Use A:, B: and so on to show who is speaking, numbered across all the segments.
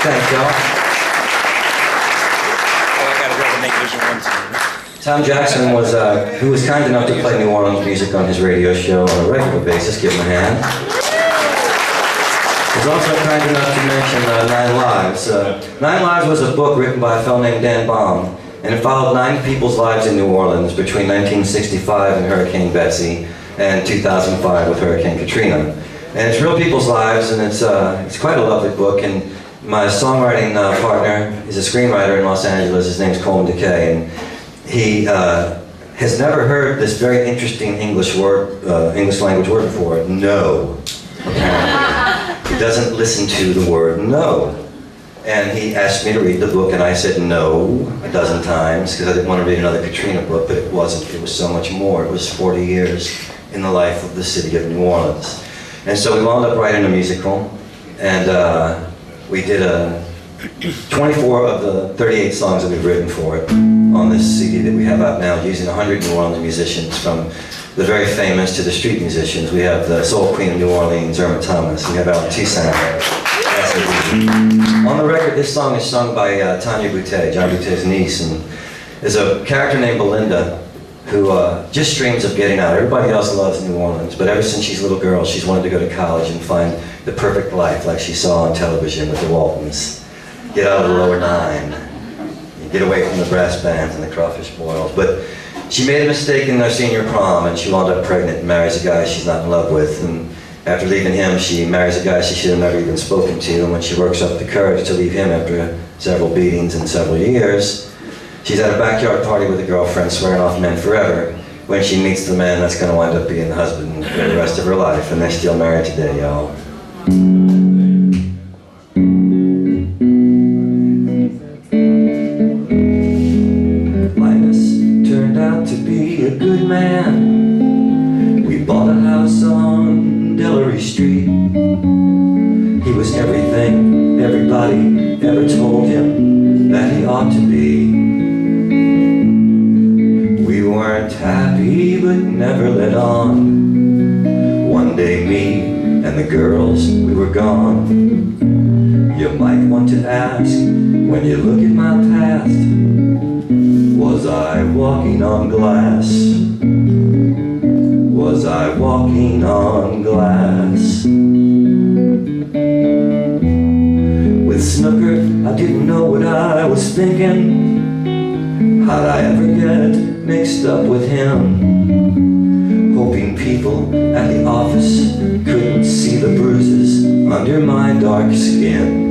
A: Thanks, y'all.
B: Oh, I gotta go to make vision one too.
A: Tom Jackson was, who was kind enough to play New Orleans music on his radio show on a regular basis. Give him a hand. He's also kind enough to mention Nine Lives. Nine Lives was a book written by a fellow named Dan Baum, and it followed 9 people's lives in New Orleans between 1965 and Hurricane Betsy and 2005 with Hurricane Katrina. And it's real people's lives, and it's quite a lovely book. And my songwriting partner is a screenwriter in Los Angeles. His name's Coleman Decay, and he has never heard this very interesting English language word before. No. He doesn't listen to the word no. And he asked me to read the book, and I said no a dozen times because I didn't want to read another Katrina book, but it wasn't. It was so much more. It was 40 years in the life of the city of New Orleans. And so we wound up writing a musical, and we did 24 of the 38 songs that we've written for it on this CD that we have out now, using 100 New Orleans musicians, from the very famous to the street musicians. We have the Soul Queen of New Orleans, Irma Thomas. We have Alan Toussaint. On the record, this song is sung by Tanya Boutte, John Boutte's niece, and there's a character named Belinda who just dreams of getting out. Everybody else loves New Orleans, but ever since she's a little girl, she's wanted to go to college and find the perfect life like she saw on television with the Waltons. Get out of the lower 9. Get away from the brass bands and the crawfish boils. But she made a mistake in their senior prom, and she wound up pregnant and marries a guy she's not in love with. And after leaving him, she marries a guy she should have never even spoken to. And when she works up the courage to leave him after several beatings and several years, she's at a backyard party with a girlfriend swearing off men forever when she meets the man that's going to wind up being the husband for the rest of her life. And they're still married today, y'all. To be a good man, we bought a house on Delary Street. He was everything everybody ever told him that he ought to be. We weren't happy but never let on. One day me and the girls, we were gone. You might want to ask, when you look at my past, was I walking on glass? Was I walking on glass? With Snooker, I didn't know what I was thinking. How'd I ever get mixed up with him? Hoping people at the office couldn't see the bruises under my dark skin.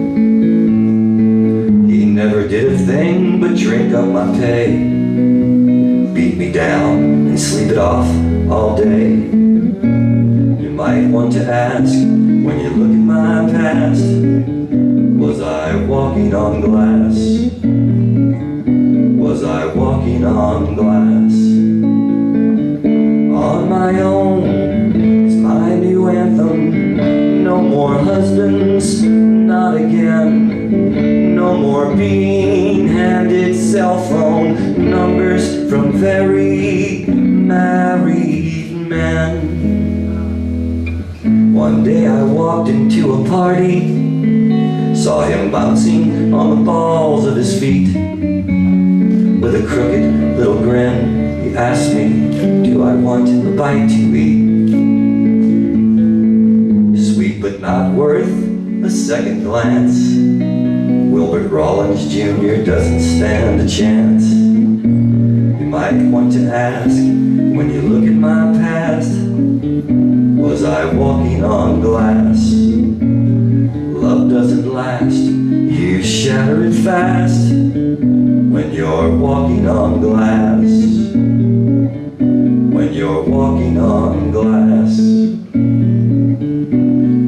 A: He never did a thing but drink up my pay, beat me down and sleep it off all day. You might want to ask, when you look at my past, was I walking on glass? Was I walking on glass? On my own is my new anthem. No more husbands, not again. No more being handed cell phone numbers from very married men. One day I walked into a party, saw him bouncing on the balls of his feet. With a crooked little grin, he asked me, do I want a bite to eat? Sweet but not worth a second glance. Wilbert Rawlins Jr. doesn't stand a chance. You might want to ask, when you look at my past, was I walking on glass? Love doesn't last, you shatter it fast when you're walking on glass. When you're walking on glass.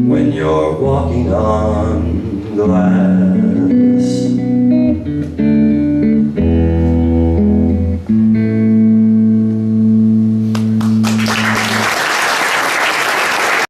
A: When you're walking on glass.